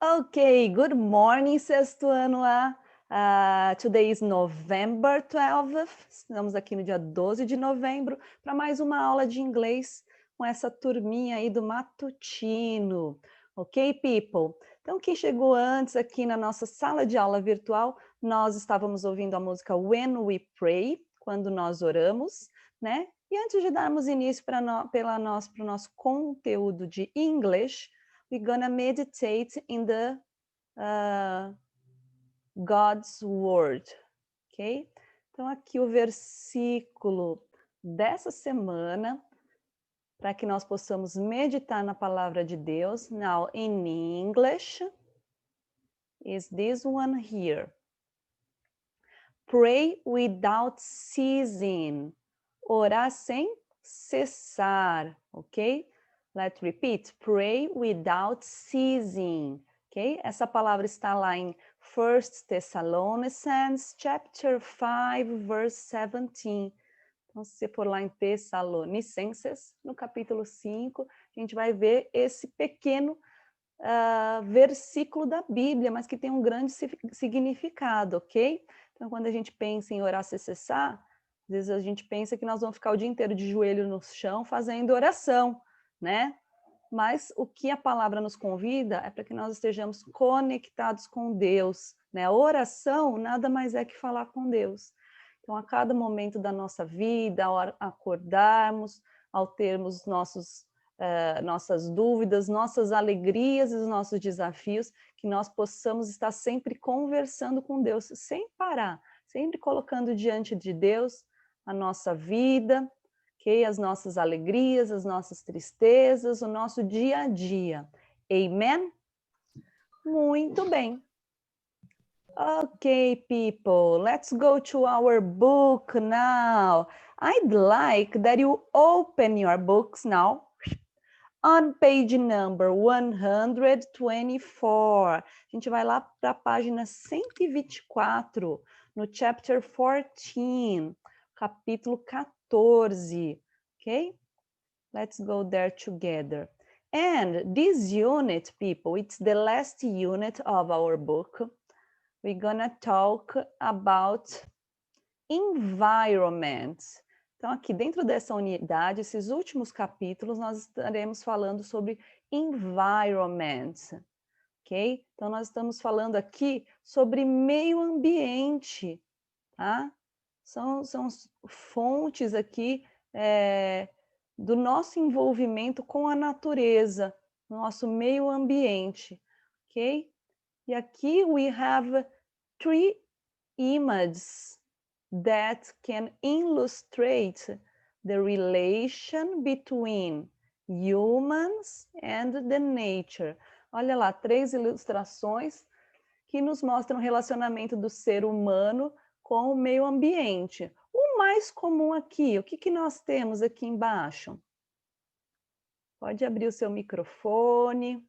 Okay, good morning, sexto ano A. Today is November 12th. Estamos aqui no dia 12 de novembro para mais uma aula de inglês com essa turminha aí do matutino. Ok, people? Então, quem chegou antes aqui na nossa sala de aula virtual, nós estávamos ouvindo a música When We Pray, quando nós oramos, né? E antes de darmos início para o nosso conteúdo de English, we're gonna meditate in the God's Word, ok? Então aqui o versículo dessa semana, para que nós possamos meditar na palavra de Deus. Now in English is this one here. Pray without ceasing. Orar sem cessar, ok? Let's repeat. Pray without ceasing, ok? Essa palavra está lá em 1 Thessalonians, chapter 5, verse 17. Então, se você for lá em Tessalonicenses, no capítulo 5, a gente vai ver esse pequeno versículo da Bíblia, mas que tem um grande significado, ok? Então, quando a gente pensa em orar sem cessar, às vezes a gente pensa que nós vamos ficar o dia inteiro de joelho no chão fazendo oração, né? Mas o que a palavra nos convida é para que nós estejamos conectados com Deus, né? A oração nada mais é que falar com Deus. Então, a cada momento da nossa vida, ao acordarmos, ao termos nossas dúvidas, nossas alegrias e os nossos desafios, que nós possamos estar sempre conversando com Deus, sem parar, sempre colocando diante de Deus a nossa vida, okay? As nossas alegrias, as nossas tristezas, o nosso dia a dia. Amen? Muito bem. Okay, people, let's go to our book now. I'd like that you open your books now on page number 124. A gente vai lá para a página 124, no chapter 14, capítulo 14, ok? Let's go there together. And this unit, people, it's the last unit of our book. We're gonna talk about environment. Então, aqui dentro dessa unidade, esses últimos capítulos, nós estaremos falando sobre environment, ok? Então, nós estamos falando aqui sobre meio ambiente, tá? São fontes aqui do nosso envolvimento com a natureza, nosso meio ambiente, ok? E aqui we have 3 images that can illustrate the relation between humans and the nature. Olha lá, 3 ilustrações que nos mostram o relacionamento do ser humano com o meio ambiente. O mais comum aqui, o que nós temos aqui embaixo? Pode abrir o seu microfone.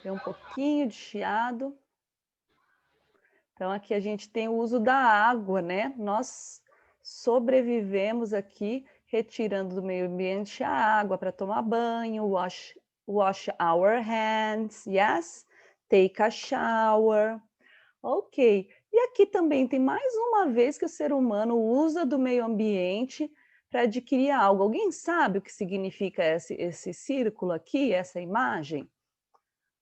Tem um pouquinho de chiado. Então, aqui a gente tem o uso da água, né? Nós sobrevivemos aqui retirando do meio ambiente a água para tomar banho, wash our hands, yes? Take a shower. Ok. E aqui também tem mais uma vez que o ser humano usa do meio ambiente para adquirir algo. Alguém sabe o que significa esse círculo aqui, essa imagem?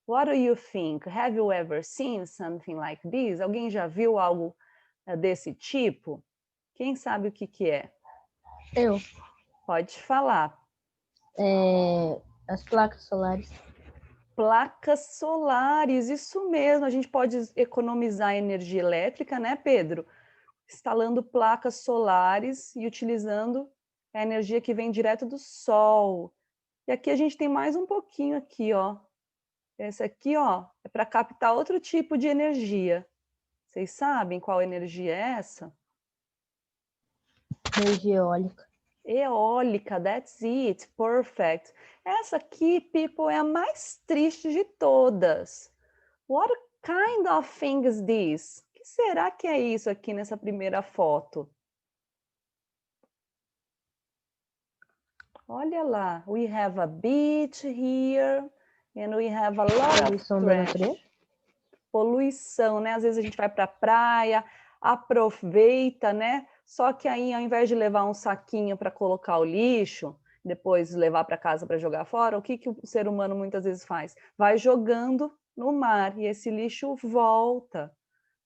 What do you think? Have you ever seen something like this? Alguém já viu algo desse tipo? Quem sabe o que é? Eu. Pode falar. As placas solares. Placas solares, isso mesmo. A gente pode economizar energia elétrica, né, Pedro? Instalando placas solares e utilizando a energia que vem direto do sol. E aqui a gente tem mais um pouquinho aqui, ó. Esse aqui, ó, é para captar outro tipo de energia. Vocês sabem qual energia é essa? Energia eólica. Eólica, that's it, perfect. Essa aqui, people, é a mais triste de todas. What kind of thing is this? O que será que é isso aqui nessa primeira foto? Olha lá, we have a beach here, and we have a lot of Poluição da trash. natureza. Poluição, né? Às vezes a gente vai para a praia, aproveita, né? Só que aí, ao invés de levar um saquinho para colocar o lixo, depois levar para casa para jogar fora, o que que o ser humano muitas vezes faz? Vai jogando no mar e esse lixo volta,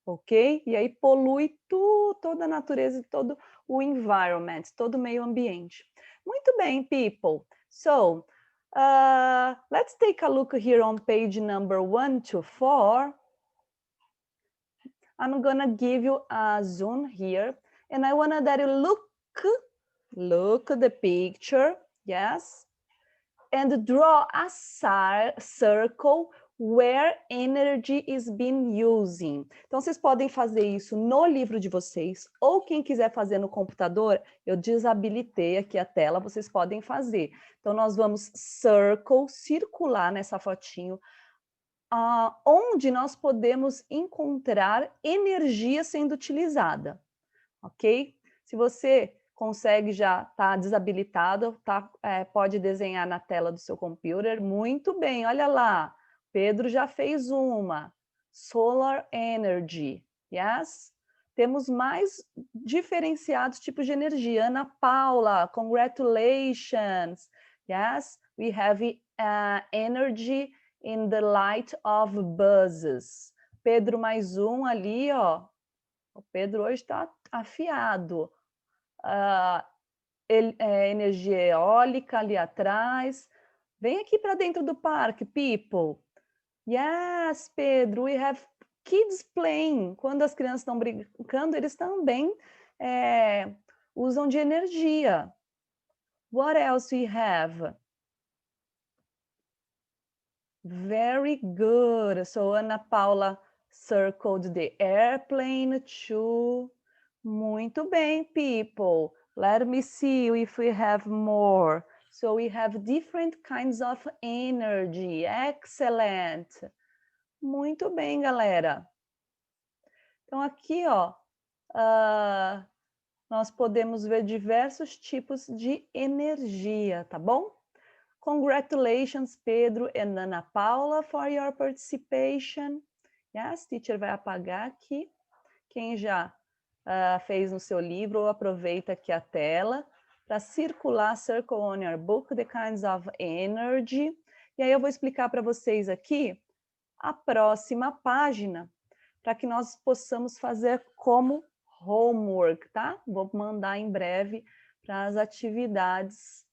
ok? E aí polui toda a natureza, todo o environment, todo o meio ambiente. Muito bem, people. So, let's take a look here on page number 1 to 4. I'm gonna give you a zoom here, and I wanna that you look at the picture, yes, and draw a circle where energy is being using. Então, vocês podem fazer isso no livro de vocês, ou quem quiser fazer no computador, eu desabilitei aqui a tela, vocês podem fazer. Então, nós vamos circular nessa fotinho, onde nós podemos encontrar energia sendo utilizada, ok? Se você consegue já tá desabilitado, pode desenhar na tela do seu computer, muito bem, olha lá, Pedro já fez uma, solar energy, yes? Temos mais diferenciados tipos de energia. Ana Paula, congratulations, yes? We have energy in the light of buses. Pedro, mais um ali, ó. O Pedro hoje está afiado. Energia eólica ali atrás. Vem aqui para dentro do parque, people. Yes, Pedro, we have kids playing. Quando as crianças estão brincando, eles também usam de energia. What else we have? Very good. So Ana Paula circled the airplane too. Muito bem, people. Let me see if we have more. So we have different kinds of energy. Excellent. Muito bem, galera. Então aqui, ó, nós podemos ver diversos tipos de energia, tá bom? Congratulations, Pedro and Ana Paula, for your participation. Yes, teacher vai apagar aqui. Quem já fez no seu livro, aproveita aqui a tela para circular, circle on your book, the kinds of energy. E aí eu vou explicar para vocês aqui a próxima página, para que nós possamos fazer como homework, tá? Vou mandar em breve para as atividades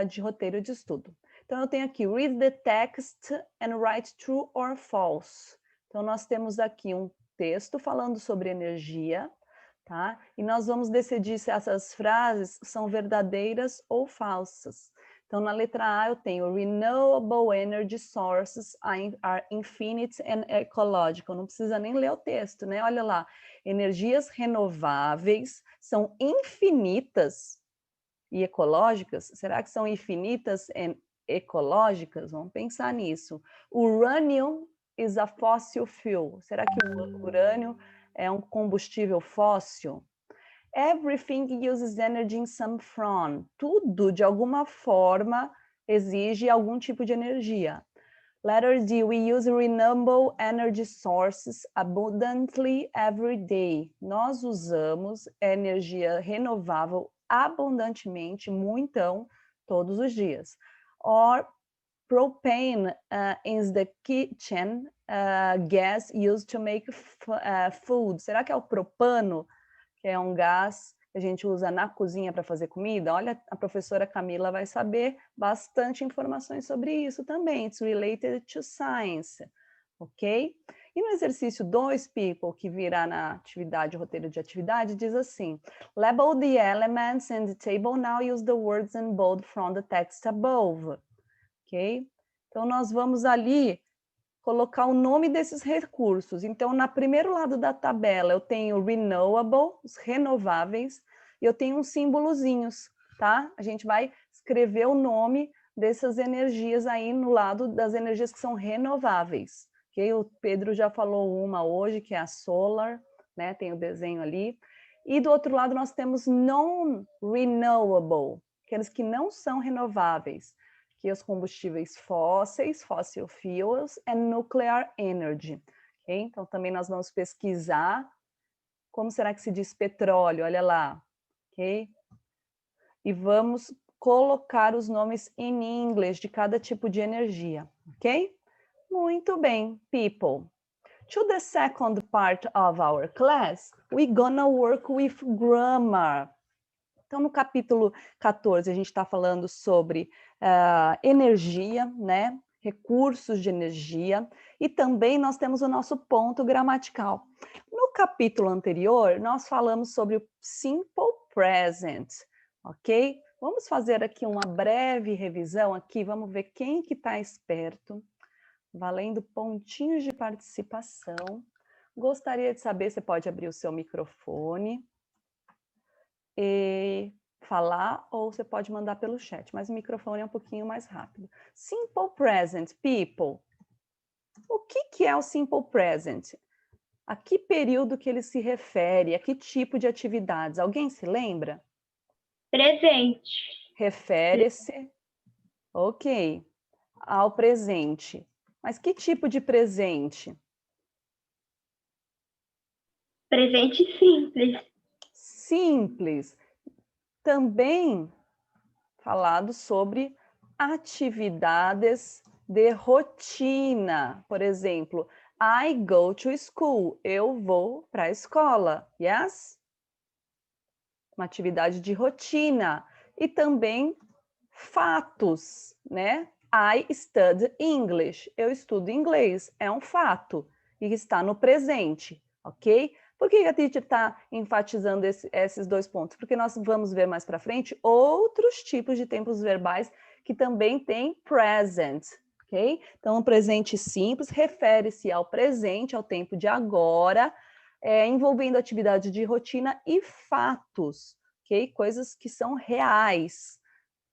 de roteiro de estudo. Então, eu tenho aqui, read the text and write true or false. Então, nós temos aqui um texto falando sobre energia, tá? E nós vamos decidir se essas frases são verdadeiras ou falsas. Então, na letra A, eu tenho renewable energy sources are infinite and ecological. Não precisa nem ler o texto, né? Olha lá, energias renováveis são infinitas e ecológicas? Será que são infinitas e ecológicas? Vamos pensar nisso. Uranium is a fossil fuel. Será que o urânio é um combustível fóssil? Everything uses energy in some form. Tudo, de alguma forma, exige algum tipo de energia. Letter D, we use renewable energy sources abundantly every day. Nós usamos energia renovável abundantemente, muitão, todos os dias. Or propane is the kitchen gas used to make food. Será que é o propano, que é um gás que a gente usa na cozinha para fazer comida? Olha, a professora Camila vai saber bastante informações sobre isso também. It's related to science, ok? E no exercício 2, people, que virá na atividade, roteiro de atividade, diz assim, label the elements in the table, now use the words in bold from the text above, ok? Então, nós vamos ali colocar o nome desses recursos. Então, no primeiro lado da tabela, eu tenho renewable, os renováveis, e eu tenho uns símbolozinhos, tá? A gente vai escrever o nome dessas energias aí no lado das energias que são renováveis. Okay? O Pedro já falou uma hoje, que é a solar, né? Tem o desenho ali. E do outro lado nós temos non-renewable. aqueles que não são renováveis, que os combustíveis fósseis, fossil fuels, e nuclear energy. Okay? Então, também nós vamos pesquisar como será que se diz petróleo, olha lá. Okay? E vamos colocar os nomes em inglês de cada tipo de energia, ok? Muito bem, people. To the second part of our class, we're gonna work with grammar. Então, no capítulo 14, a gente está falando sobre energia, né? Recursos de energia, e também nós temos o nosso ponto gramatical. No capítulo anterior, nós falamos sobre o simple present, ok? Vamos fazer aqui uma breve revisão aqui, vamos ver quem que está esperto, valendo pontinhos de participação. Gostaria de saber, você pode abrir o seu microfone e falar, ou você pode mandar pelo chat, mas o microfone é um pouquinho mais rápido. Simple present, people. O que é o simple present? A que período que ele se refere? A que tipo de atividades? Alguém se lembra? Presente. Refere-se, ok, ao presente. Mas que tipo de presente? Presente simples. Simples. Também falado sobre atividades de rotina. Por exemplo, I go to school. Eu vou para a escola. Yes? Uma atividade de rotina. E também fatos, né? I study English. Eu estudo inglês. É um fato. E está no presente, ok? Por que a teacher está enfatizando esses dois pontos? Porque nós vamos ver mais para frente outros tipos de tempos verbais que também têm present, ok? Então, o presente simples refere-se ao presente, ao tempo de agora, envolvendo atividade de rotina e fatos, ok? Coisas que são reais.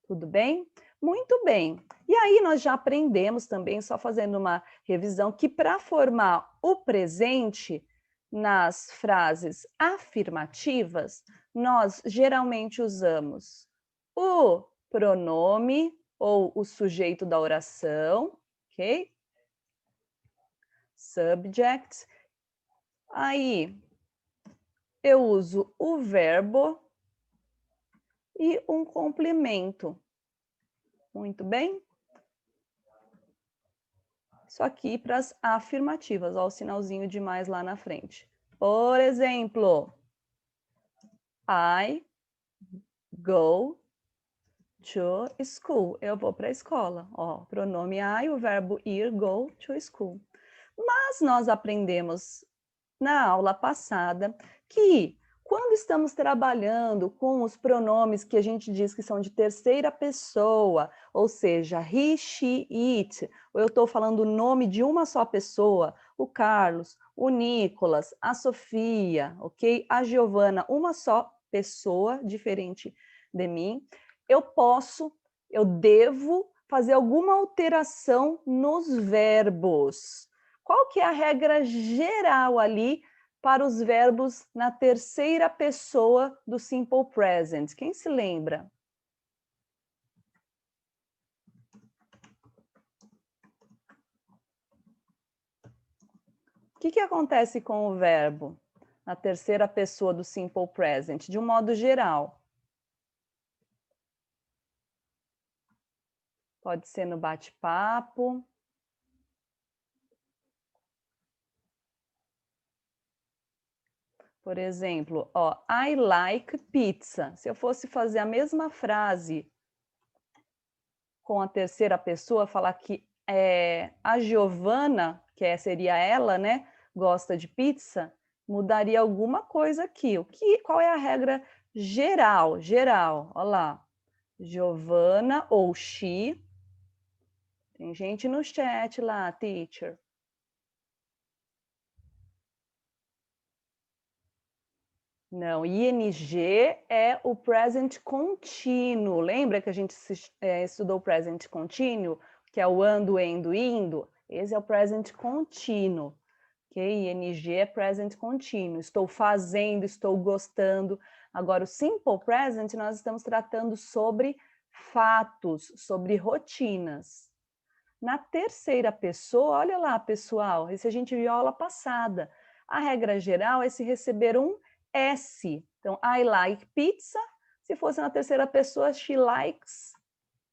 Tudo bem? Muito bem. E aí nós já aprendemos também, só fazendo uma revisão, que para formar o presente nas frases afirmativas, nós geralmente usamos o pronome ou o sujeito da oração, ok? Subject. Aí eu uso o verbo e um complemento. Muito bem? Isso aqui para as afirmativas, ó, o sinalzinho de mais lá na frente. Por exemplo, I go to school. Eu vou para a escola. Ó, pronome I, o verbo ir, go to school. Mas nós aprendemos na aula passada que quando estamos trabalhando com os pronomes que a gente diz que são de terceira pessoa, ou seja, he, she, it, ou eu estou falando o nome de uma só pessoa, o Carlos, o Nicolas, a Sofia, ok? A Giovana, uma só pessoa, diferente de mim, eu devo fazer alguma alteração nos verbos. Qual que é a regra geral ali para os verbos na terceira pessoa do simple present? Quem se lembra? O que acontece com o verbo na terceira pessoa do simple present, de um modo geral? Pode ser no bate-papo. Por exemplo, ó, I like pizza. Se eu fosse fazer a mesma frase com a terceira pessoa, falar que a Giovana, seria ela, né, gosta de pizza, mudaria alguma coisa aqui. Qual é a regra geral? Geral, olha lá. Giovana ou she. Tem gente no chat lá, teacher. Não, ING é o present contínuo. Lembra que a gente estudou o present contínuo, que é o ando, endo, indo? Esse é o present contínuo, ok? ING é present contínuo. Estou fazendo, estou gostando. Agora, o simple present, nós estamos tratando sobre fatos, sobre rotinas. Na terceira pessoa, olha lá, pessoal, esse a gente viu a aula passada. A regra geral é se receber um S. Então, I like pizza. Se fosse na terceira pessoa, she likes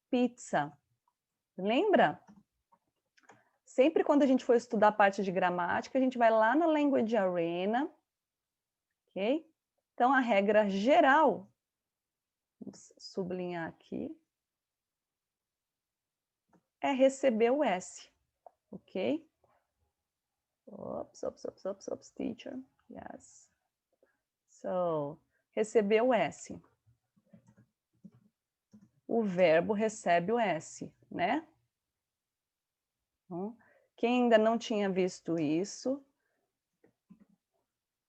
pizza. Lembra? Sempre quando a gente for estudar a parte de gramática, a gente vai lá na Language Arena, ok? Então, a regra geral, vamos sublinhar aqui, é receber o S, ok? Oops, teacher. Yes. So, receber o S. O verbo recebe o S, né? Então, quem ainda não tinha visto isso,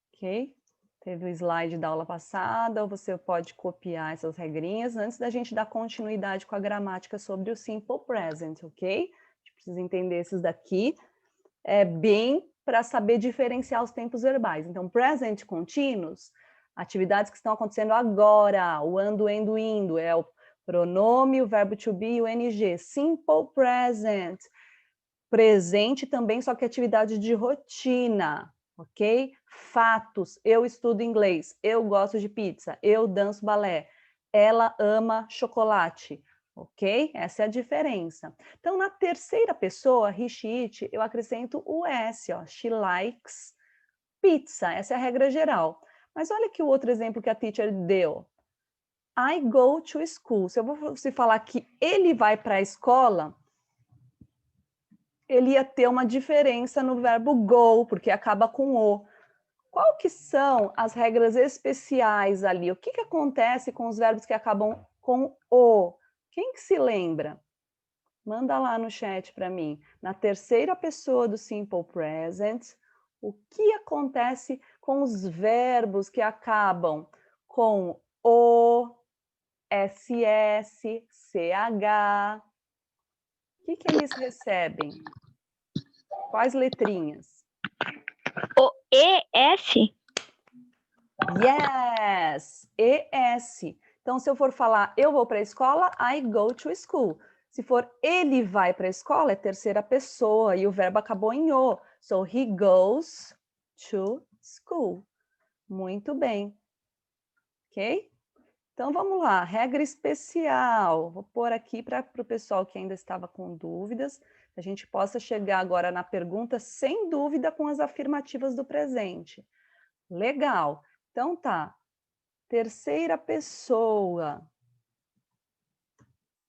ok? Teve o slide da aula passada, ou você pode copiar essas regrinhas antes da gente dar continuidade com a gramática sobre o simple present, ok? A gente precisa entender esses daqui, bem para saber diferenciar os tempos verbais. Então, present continuous, atividades que estão acontecendo agora, o ando, endo, indo, é o pronome, o verbo to be e o NG. Simple present, presente também, só que atividade de rotina, ok? Fatos, eu estudo inglês, eu gosto de pizza, eu danço balé, ela ama chocolate, ok? Essa é a diferença. Então, na terceira pessoa, he, she, it, eu acrescento o S, ó, she likes pizza, essa é a regra geral. Mas olha aqui o outro exemplo que a teacher deu. I go to school. Se eu vou falar que ele vai para a escola, ele ia ter uma diferença no verbo go, porque acaba com o. Qual que são as regras especiais ali? O que, que acontece com os verbos que acabam com o? Quem que se lembra? Manda lá no chat para mim. Na terceira pessoa do simple present, o que acontece com os verbos que acabam com o, ss, ch? O que eles recebem? Quais letrinhas? O ES? Yes, ES. Então, se eu for falar eu vou para a escola, I go to school. Se for ele vai para a escola, é terceira pessoa e o verbo acabou em o. So, he goes to school. Muito bem. Ok? Então, vamos lá. Regra especial. Vou pôr aqui para o pessoal que ainda estava com dúvidas, a gente possa chegar agora na pergunta sem dúvida com as afirmativas do presente. Legal. Então, tá. Terceira pessoa,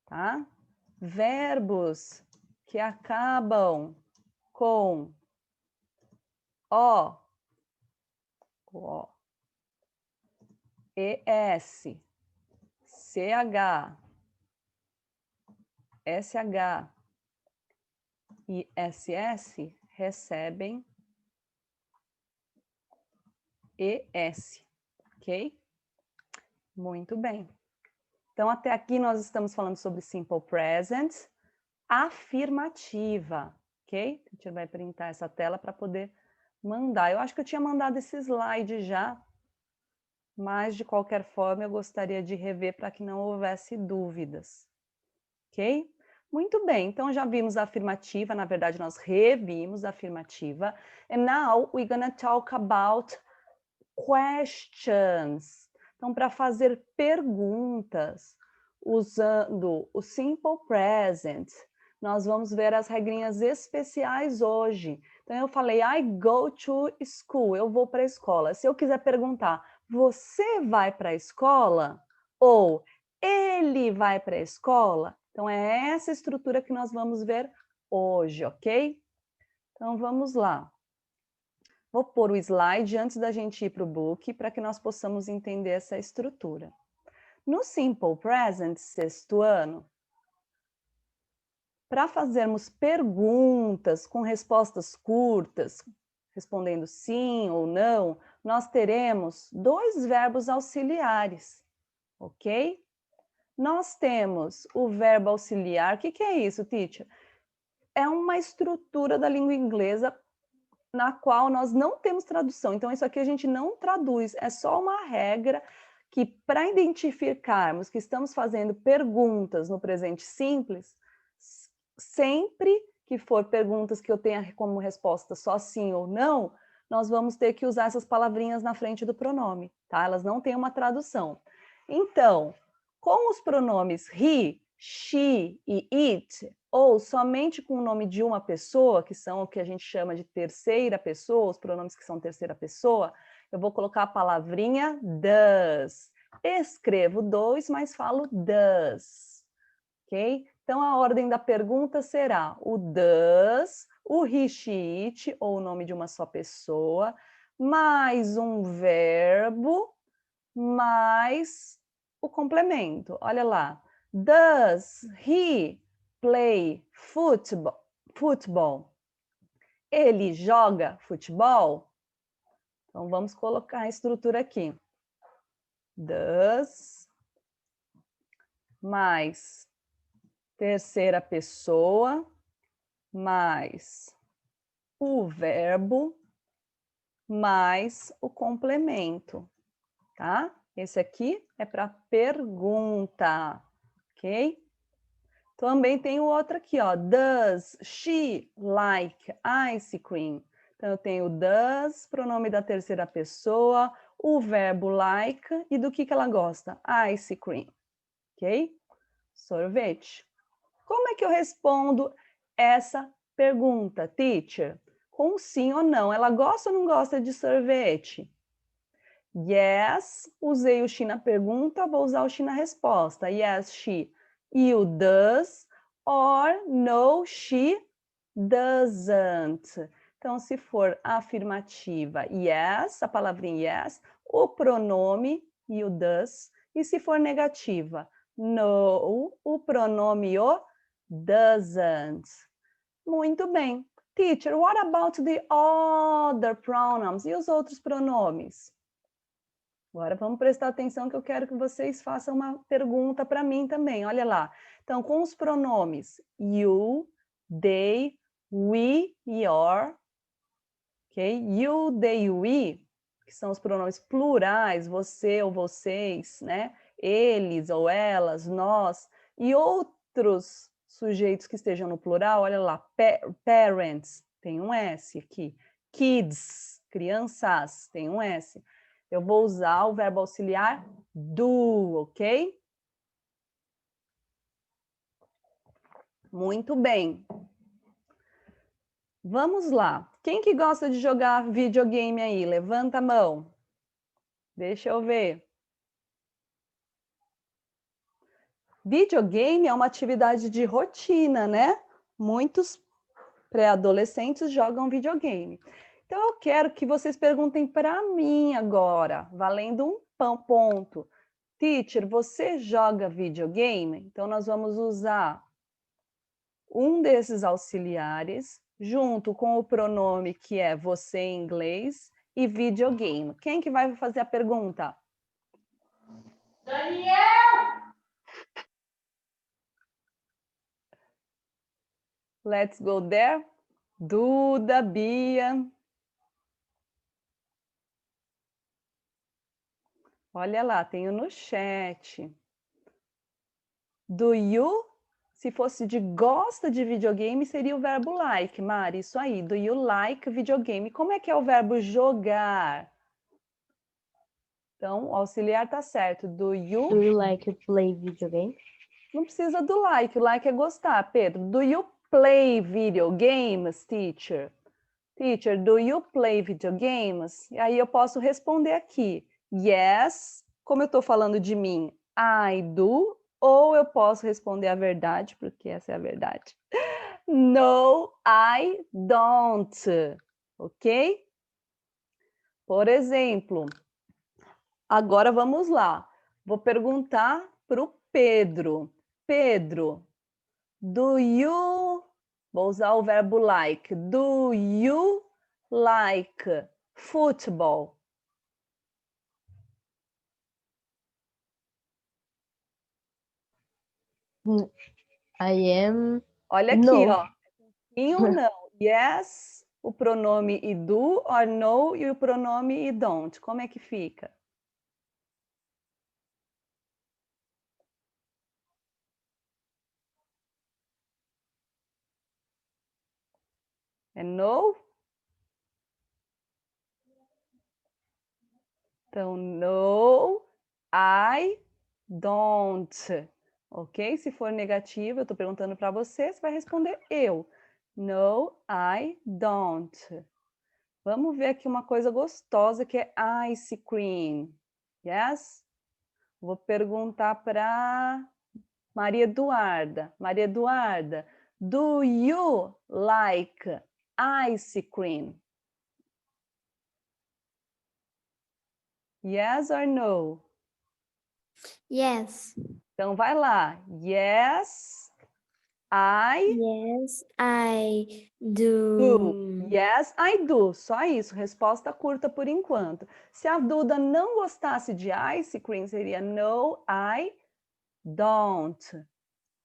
tá? Verbos que acabam com o, es, ch, sh e ss recebem es, ok? Muito bem. Então, até aqui nós estamos falando sobre simple present, afirmativa, ok? A gente vai printar essa tela para poder mandar. Eu acho que eu tinha mandado esse slide já, mas de qualquer forma eu gostaria de rever para que não houvesse dúvidas, ok? Muito bem, então já vimos a afirmativa, na verdade nós revimos a afirmativa, and now we're gonna talk about questions. Então, para fazer perguntas usando o simple present, nós vamos ver as regrinhas especiais hoje. Então, eu falei, I go to school, eu vou para a escola. Se eu quiser perguntar, você vai para a escola? Ou ele vai para a escola? Então, é essa estrutura que nós vamos ver hoje, ok? Então, vamos lá. Vou pôr o slide antes da gente ir para o book, para que nós possamos entender essa estrutura. No Simple Present, sexto ano, para fazermos perguntas com respostas curtas, respondendo sim ou não, nós teremos dois verbos auxiliares, ok? Nós temos o verbo auxiliar. O que é isso, teacher? É uma estrutura da língua inglesa na qual nós não temos tradução. Então, isso aqui a gente não traduz, é só uma regra que para identificarmos que estamos fazendo perguntas no presente simples, sempre que for perguntas que eu tenha como resposta só sim ou não, nós vamos ter que usar essas palavrinhas na frente do pronome, tá? Elas não têm uma tradução. Então, com os pronomes he, she e it, ou somente com o nome de uma pessoa, que são o que a gente chama de terceira pessoa, os pronomes que são terceira pessoa, eu vou colocar a palavrinha does. Escrevo dois, mas falo does, ok? Então, a ordem da pergunta será o does, o he, she, it, ou o nome de uma só pessoa, mais um verbo, mais o complemento. Olha lá. Does he play football? Ele joga futebol? Então, vamos colocar a estrutura aqui. Does, mais terceira pessoa, mais o verbo, mais o complemento, tá? Esse aqui é para pergunta, ok? Também tem o outro aqui, ó. Does she like ice cream? Então, eu tenho does, pronome da terceira pessoa, o verbo like e do que ela gosta? Ice cream, ok? Sorvete. Como é que eu respondo essa pergunta, teacher? Com sim ou não. Ela gosta ou não gosta de sorvete? Yes, usei o she na pergunta, vou usar o she na resposta. Yes, she. E o does, or no, she doesn't. Então, se for afirmativa, yes, a palavrinha yes, o pronome e o does. E se for negativa, no, o pronome o doesn't. Muito bem. Teacher, what about the other pronouns? E os outros pronomes? Agora vamos prestar atenção que eu quero que vocês façam uma pergunta para mim também. Olha lá. Então, com os pronomes you, they, we, your, ok? You, they, we, que são os pronomes plurais, você ou vocês, né? Eles ou elas, nós, e outros sujeitos que estejam no plural, olha lá, parents, tem um S aqui, kids, crianças, tem um S. Eu vou usar o verbo auxiliar do, ok? Muito bem. Vamos lá. Quem que gosta de jogar videogame aí? Levanta a mão. Deixa eu ver. Videogame é uma atividade de rotina, né? Muitos pré-adolescentes jogam videogame. Então, eu quero que vocês perguntem para mim agora, valendo um ponto. Teacher, você joga videogame? Então, nós vamos usar um desses auxiliares, junto com o pronome que é você em inglês, e videogame. Quem que vai fazer a pergunta? Daniel! Let's go there. Duda, Bia. Olha lá, tenho no chat. Do you, se fosse de gosta de videogame, seria o verbo like, Mari, isso aí. Do you like videogame? Como é que é o verbo jogar? Então, o auxiliar tá certo. Do you like to play video game? Não precisa do like, o like é gostar, Pedro. Do you play video games, teacher? Teacher, do you play video games? E aí eu posso responder aqui. Yes, como eu estou falando de mim, I do. Ou eu posso responder a verdade, porque essa é a verdade. No, I don't. Ok? Por exemplo, agora vamos lá. Vou perguntar para o Pedro. Pedro, do you... Vou usar o verbo like. Do you like football? I am... Olha aqui, No. ó. Sim ou não? Yes, o pronome e do, or no, e o pronome e don't. Como é que fica? É no? Então, no, I don't. Ok? Se for negativo, eu estou perguntando para você, você vai responder eu. No, I don't. Vamos ver aqui uma coisa gostosa que é ice cream. Yes? Vou perguntar para Maria Eduarda. Maria Eduarda, do you like ice cream? Yes or no? Yes. Então vai lá. Yes, I Yes, I do. do. Yes, I do. Só isso. Resposta curta por enquanto. Se a Duda não gostasse de ice cream, seria no, I don't.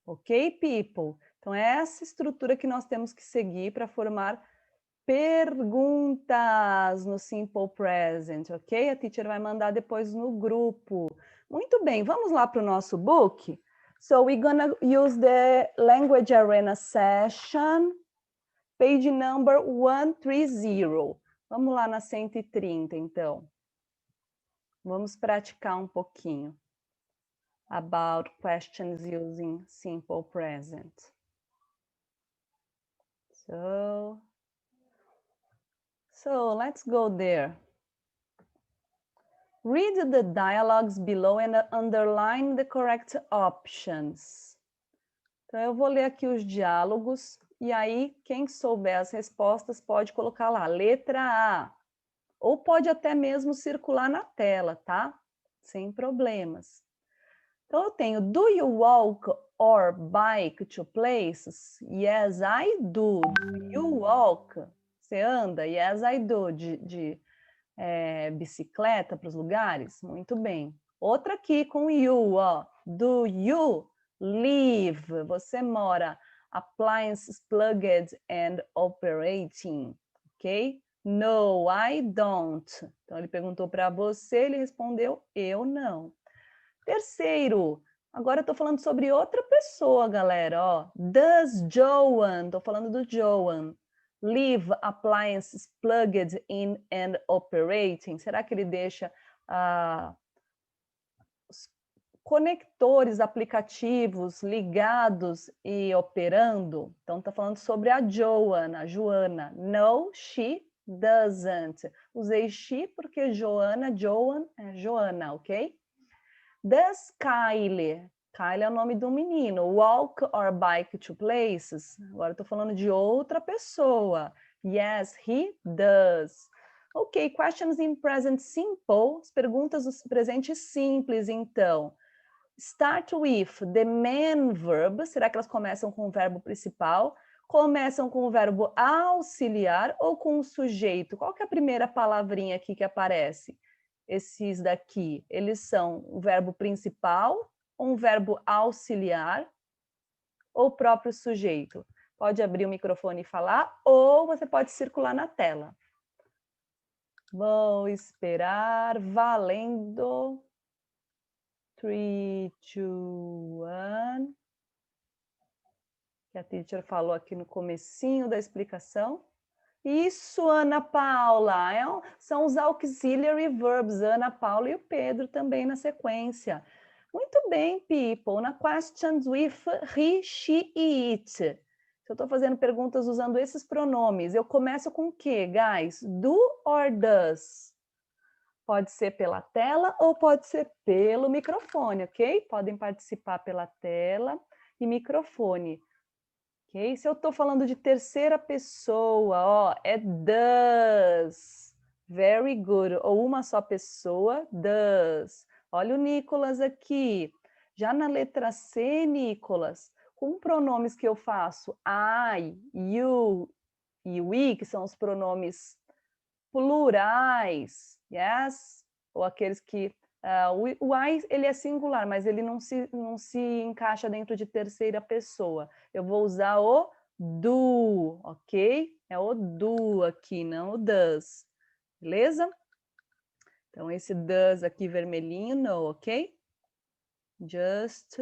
Ok, people? Então, é essa estrutura que nós temos que seguir para formar perguntas no Simple Present, ok? A teacher vai mandar depois no grupo. Muito bem, vamos lá para o nosso book? So, we're gonna use the Language Arena session, page number 130. Vamos lá na 130, então. Vamos praticar um pouquinho about questions using simple present. So let's go there. Read the dialogues below and underline the correct options. Então eu vou ler aqui os diálogos e aí quem souber as respostas pode colocar lá, letra A. Ou pode até mesmo circular na tela, tá? Sem problemas. Então eu tenho, do you walk or bike to places? Yes, I do. Do you walk? Você anda? Yes, I do. De bicicleta para os lugares? Muito bem. Outra aqui com you, ó. Do you live? Você mora? Appliances plugged and operating. Ok? No, I don't. Então ele perguntou para você, ele respondeu, eu não. Terceiro, agora eu estou falando sobre outra pessoa, galera. Ó. Does Joan, estou falando do Joan, leave appliances plugged in and operating? Será que ele deixa os conectores aplicativos ligados e operando? Então, está falando sobre a Joan, a Joana. No, she doesn't. Usei she porque Joana, Joan é Joana, ok? Does Kylie, Kylie é o nome do menino, walk or bike to places? Agora estou falando de outra pessoa. Yes, he does. Ok, questions in present simple, as perguntas do presente simples, então. Start with the main verb, será que elas começam com o verbo principal? Começam com o verbo auxiliar ou com o sujeito? Qual que é a primeira palavrinha aqui que aparece? Esses daqui, eles são o verbo principal, um verbo auxiliar ou o próprio sujeito? Pode abrir o microfone e falar, ou você pode circular na tela. Vou esperar, valendo. 3, 2, 1. Que a teacher falou aqui no comecinho da explicação. Isso, Ana Paula, são os auxiliary verbs, Ana Paula e o Pedro também na sequência. Muito bem, people. Na questions with he, she e it. Se eu estou fazendo perguntas usando esses pronomes, eu começo com o quê, guys? Do or does? Pode ser pela tela ou pode ser pelo microfone, ok? Podem participar pela tela e microfone. Okay? Se eu estou falando de terceira pessoa, ó, é does. Very good. Ou uma só pessoa, does. Olha o Nicolas aqui. Já na letra C, Nicolas, com pronomes que eu faço I, you e we, que são os pronomes plurais, yes? Ou aqueles que... o I, ele é singular, mas ele não se encaixa dentro de terceira pessoa. Eu vou usar o do, ok? É o do aqui, não o does. Beleza? Então, esse does aqui vermelhinho, no, ok? Just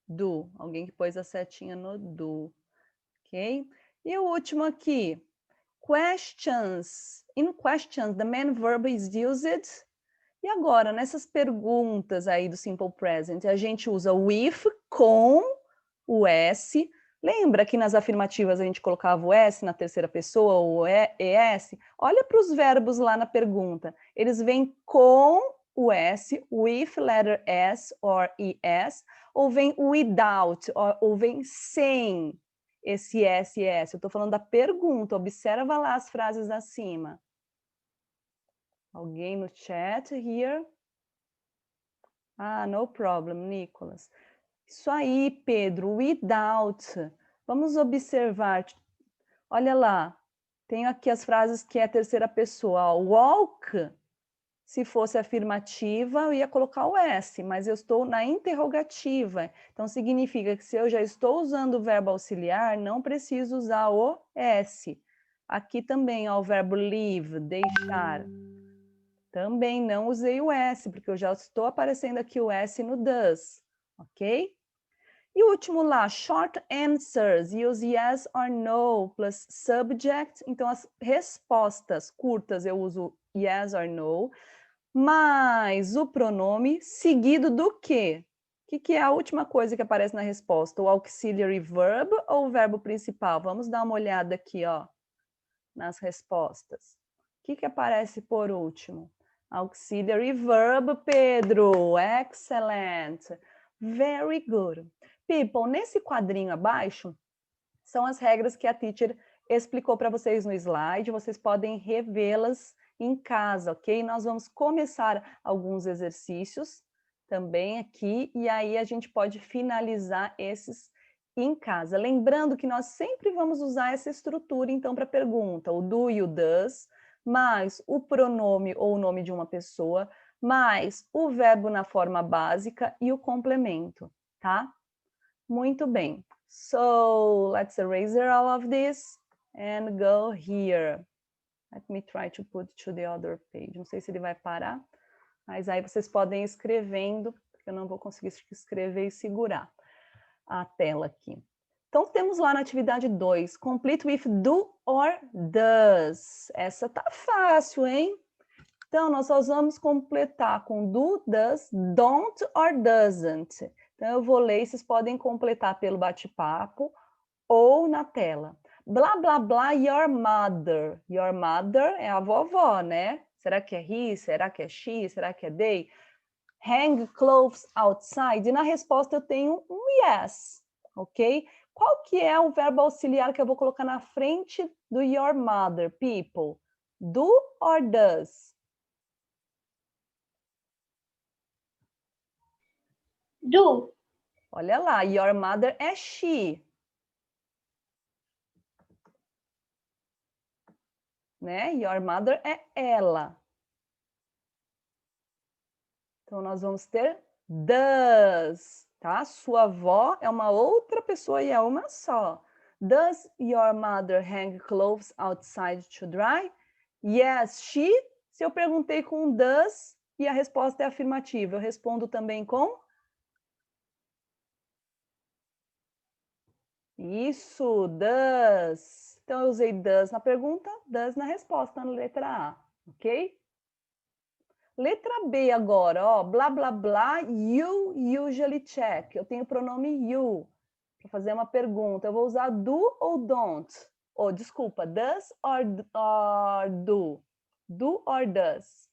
do. Alguém que pôs a setinha no do, ok? E o último aqui. Questions. In questions, the main verb is used. E agora, nessas perguntas aí do simple present, a gente usa o if com o S. Lembra que nas afirmativas a gente colocava o S na terceira pessoa, ou ES? Olha para os verbos lá na pergunta. Eles vêm com o S, with letter S or ES, ou vem without, ou vem sem esse S e S. Eu estou falando da pergunta, observa lá as frases acima. Alguém no chat here? Ah, no problem, Nicolas. Isso aí, Pedro, without. Vamos observar. Olha lá, tenho aqui as frases que é terceira pessoa. Walk, se fosse afirmativa, eu ia colocar o S, mas eu estou na interrogativa. Então, significa que se eu já estou usando o verbo auxiliar, não preciso usar o S. Aqui também, ó, o verbo leave, deixar. Também não usei o S, porque eu já estou aparecendo aqui o S no does, ok? E o último lá, short answers, use yes or no plus subject. Então, as respostas curtas eu uso yes or no, mas o pronome seguido do quê? O que é a última coisa que aparece na resposta? O auxiliary verb ou o verbo principal? Vamos dar uma olhada aqui, ó, nas respostas. O que aparece por último? Auxiliary verb, Pedro. Excellent. Very good. People, nesse quadrinho abaixo, são as regras que a teacher explicou para vocês no slide. Vocês podem revê-las em casa, ok? Nós vamos começar alguns exercícios também aqui, e aí a gente pode finalizar esses em casa. Lembrando que nós sempre vamos usar essa estrutura, então, para a pergunta. O do e o does, mais o pronome ou o nome de uma pessoa, mais o verbo na forma básica e o complemento, tá? Muito bem. So, let's erase all of this and go here. Let me try to put to the other page. Não sei se ele vai parar, mas aí vocês podem ir escrevendo, porque eu não vou conseguir escrever e segurar a tela aqui. Então, temos lá na atividade 2, complete with do or does. Essa tá fácil, hein? Então, nós só vamos completar com do, does, don't or doesn't. Então, eu vou ler e vocês podem completar pelo bate-papo ou na tela. Blá, blá, blá, your mother. Your mother é a vovó, né? Será que é he? Será que é she? Será que é they? Hang clothes outside. E na resposta eu tenho um yes, ok? Qual que é o verbo auxiliar que eu vou colocar na frente do your mother, people? Do or does? Do. Olha lá, your mother é she. Né? Your mother é ela. Então, nós vamos ter does, tá? Sua avó é uma outra pessoa e é uma só. Does your mother hang clothes outside to dry? Yes, she. Se eu perguntei com does e a resposta é afirmativa, eu respondo também com? Isso, does. Então, eu usei does na pergunta, does na resposta, na letra A, ok? Letra B agora, ó, blá, blá, blá, you usually check. Eu tenho o pronome you para fazer uma pergunta. Eu vou usar do ou don't? Ou, desculpa, does or do? Do or does?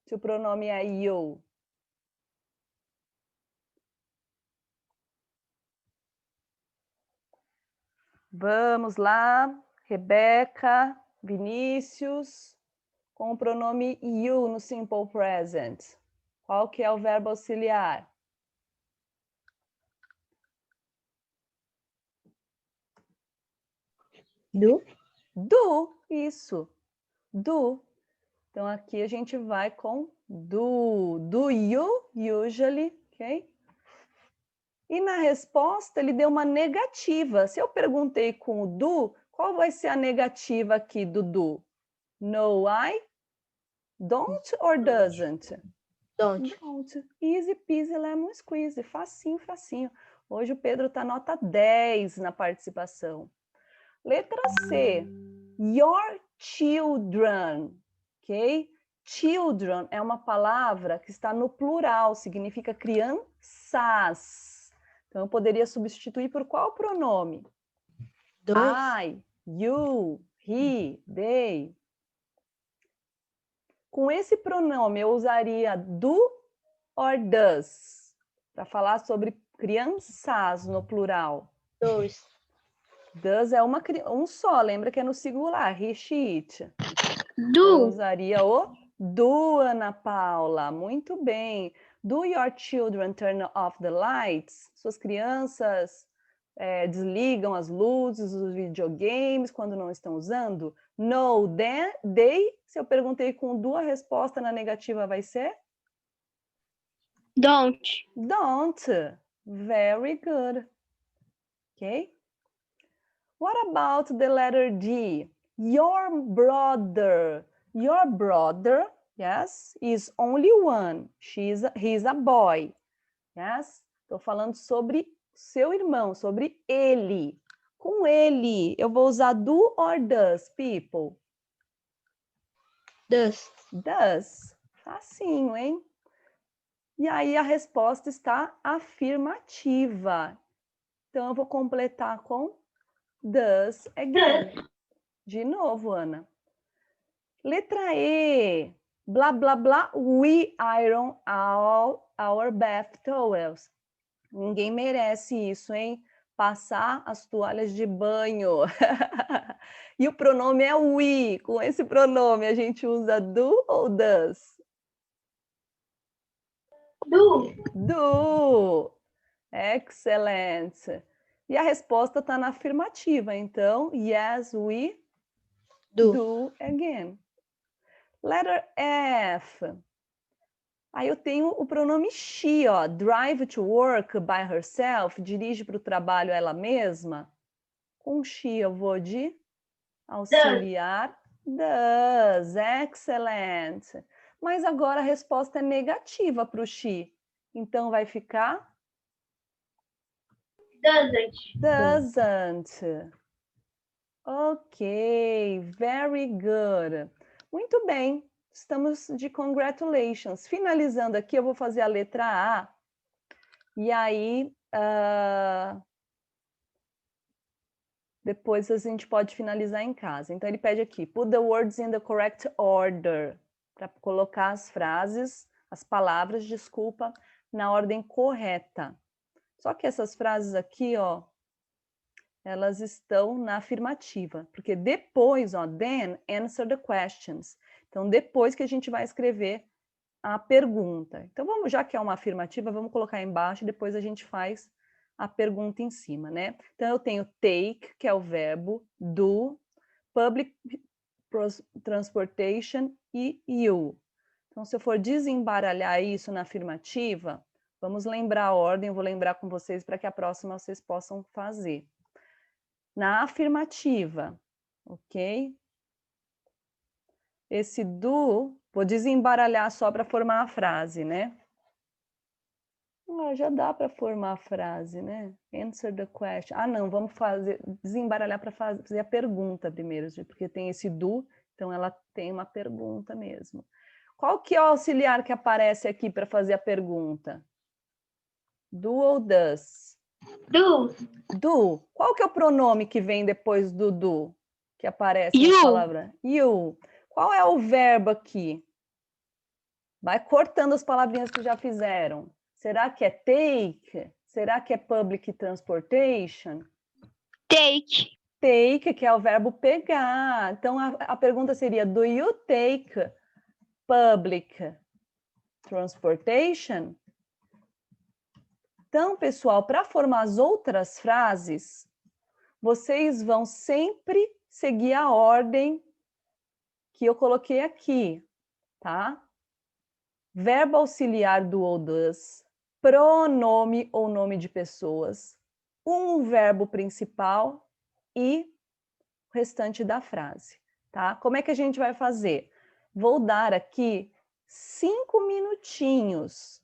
Se o pronome é you. Vamos lá, Rebeca, Vinícius, com o pronome you no simple present. Qual que é o verbo auxiliar? Do? Do, isso. Do. Então, aqui a gente vai com do. Do you, usually, ok? E na resposta, ele deu uma negativa. Se eu perguntei com o do, qual vai ser a negativa aqui do do? No, I don't or doesn't? Don't. Don't. Easy peasy lemon squeezy. Facinho, facinho. Hoje o Pedro está nota 10 na participação. Letra C. Your children, ok? Children é uma palavra que está no plural, significa crianças. Então, eu poderia substituir por qual pronome? Dos. I, you, he, they. Com esse pronome, eu usaria do or does para falar sobre crianças no plural. Dos. Does é um só, lembra que é no singular, he, she, it. Eu Do. usaria o do, Ana Paula. Muito bem. Do your children turn off the lights? Suas crianças desligam as luzes dos videogames quando não estão usando? No, then, they. Se eu perguntei com do, a resposta na negativa vai ser? Don't. Don't. Very good. Okay? What about the letter D? Your brother. Your brother, yes, is only one. He's a boy. Yes? Estou falando sobre seu irmão, sobre ele. Com ele, eu vou usar do or does, people? Dos. Does. Facinho, hein? E aí a resposta está afirmativa. Então eu vou completar com does again. De novo, Ana. Letra E. Blá, blá, blá. We iron all our bath towels. Ninguém merece isso, hein? Passar as toalhas de banho. E o pronome é we. Com esse pronome, a gente usa do ou does? Do. Do. Excellent. E a resposta está na afirmativa. Então, yes, we do again. Letter F. Aí eu tenho o pronome she, ó. Drive to work by herself. Dirige para o trabalho ela mesma. Com she eu vou de auxiliar. Does. Excellent. Mas agora a resposta é negativa para o she. Então vai ficar? Doesn't. Ok, very good. Muito bem, estamos de congratulations. Finalizando aqui, eu vou fazer a letra A. E aí, depois a gente pode finalizar em casa. Então, ele pede aqui, put the words in the correct order. Para colocar as frases, as palavras, desculpa, na ordem correta. Só que essas frases aqui, ó, elas estão na afirmativa, porque depois, ó, then answer the questions. Então, depois que a gente vai escrever a pergunta. Então, vamos, já que é uma afirmativa, vamos colocar embaixo e depois a gente faz a pergunta em cima, né? Então, eu tenho take, que é o verbo, do, public transportation e you. Então, se eu for desembaralhar isso na afirmativa, vamos lembrar a ordem, eu vou lembrar com vocês para que a próxima vocês possam fazer. Na afirmativa, ok? Esse do, vou desembaralhar só para formar a frase, né? Já dá para formar a frase, né? Answer the question. Ah, não, vamos desembaralhar para fazer a pergunta primeiro, porque tem esse do, então ela tem uma pergunta mesmo. Qual que é o auxiliar que aparece aqui para fazer a pergunta? Do ou does? Do. Do. Qual que é o pronome que vem depois do do? Que aparece You. na palavra? You. Qual é o verbo aqui? Vai cortando as palavrinhas que já fizeram. Será que é take? Será que é public transportation? Take. Take, que é o verbo pegar. Então, a pergunta seria, do you take public transportation? Então, pessoal, para formar as outras frases, vocês vão sempre seguir a ordem que eu coloquei aqui, tá? Verbo auxiliar do ou das, pronome ou nome de pessoas, um verbo principal e o restante da frase, tá? Como é que a gente vai fazer? Vou dar aqui 5 minutinhos,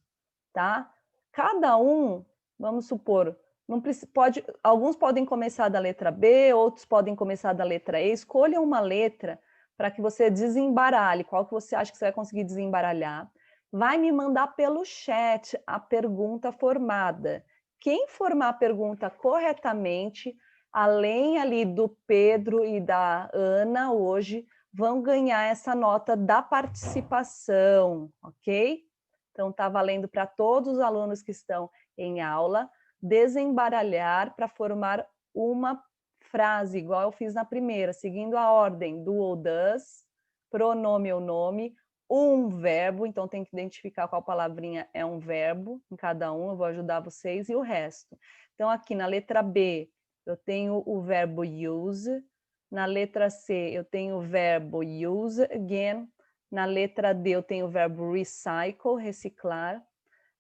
tá? Cada um, vamos supor, Não pode, alguns podem começar da letra B, outros podem começar da letra E. Escolha uma letra para que você desembaralhe. Qual que você acha que você vai conseguir desembaralhar? Vai me mandar pelo chat a pergunta formada. Quem formar a pergunta corretamente, além ali do Pedro e da Ana hoje, vão ganhar essa nota da participação, ok? Então, está valendo para todos os alunos que estão em aula desembaralhar para formar uma frase, igual eu fiz na primeira, seguindo a ordem do ou das, pronome ou nome, um verbo, então tem que identificar qual palavrinha é um verbo em cada um, eu vou ajudar vocês, e o resto. Então, aqui na letra B, eu tenho o verbo use, na letra C, eu tenho o verbo use again, na letra D, eu tenho o verbo recycle, reciclar,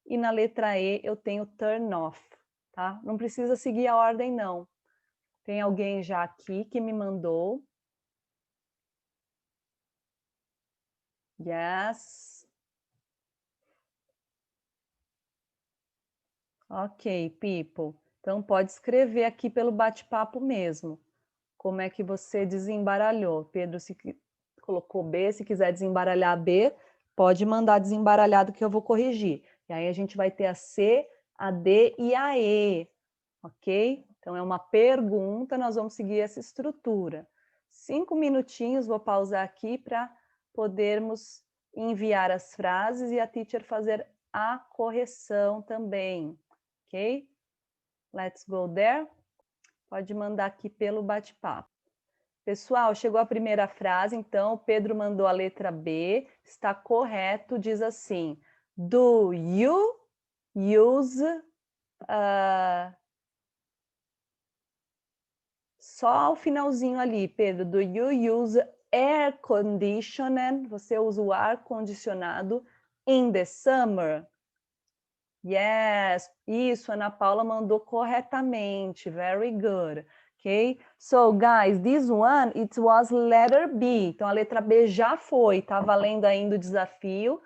e na letra E, eu tenho turn off, tá? Não precisa seguir a ordem, não. Tem alguém já aqui que me mandou. Yes. Ok, people. Então, pode escrever aqui pelo bate-papo mesmo. Como é que você desembaralhou? Pedro, se colocou B, se quiser desembaralhar B, pode mandar desembaralhado que eu vou corrigir. E aí a gente vai ter a C, a D e a E, ok? Então é uma pergunta, nós vamos seguir essa estrutura. 5 minutinhos, vou pausar aqui para podermos enviar as frases e a teacher fazer a correção também, ok? Let's go there. Pode mandar aqui pelo bate-papo. Pessoal, chegou a primeira frase, então o Pedro mandou a letra B, está correto, diz assim: do you use só o finalzinho ali, Pedro, do you use air conditioning, você usa o ar condicionado in the summer? Yes, isso, Ana Paula mandou corretamente, very good. Ok? So, guys, this one, it was letter B. Então, a letra B já foi, tá valendo ainda o desafio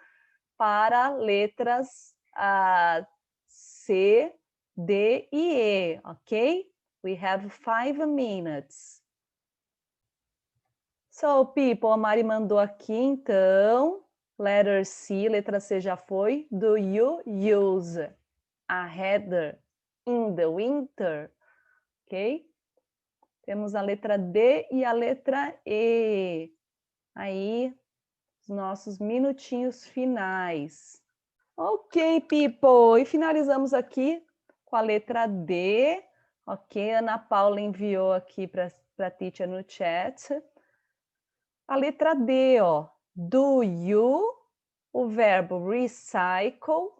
para letras C, D e E, ok? We have 5 minutes. So, people, a Mari mandou aqui, então, letter C, letra C já foi. Do you use a header in the winter? Ok? Temos a letra D e a letra E. Aí, os nossos minutinhos finais. Ok, people. E finalizamos aqui com a letra D. Ok, Ana Paula enviou aqui para a teacher no chat. A letra D, ó. Do you, o verbo recycle,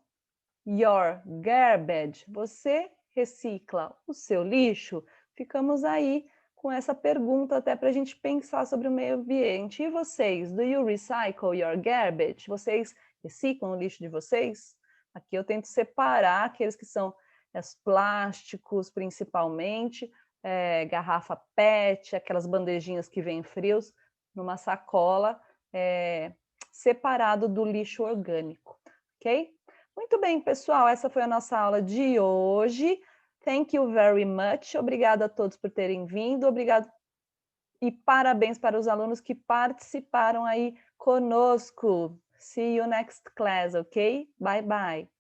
your garbage. Você recicla o seu lixo? Ficamos aí com essa pergunta até para a gente pensar sobre o meio ambiente. E vocês, do you recycle your garbage? Vocês reciclam o lixo de vocês? Aqui eu tento separar aqueles que são os plásticos, principalmente, garrafa PET, aquelas bandejinhas que vêm frios, numa sacola, separado do lixo orgânico, ok? Muito bem, pessoal, essa foi a nossa aula de hoje. Thank you very much. Obrigada a todos por terem vindo. Obrigado e parabéns para os alunos que participaram aí conosco. See you next class, ok? Bye, bye.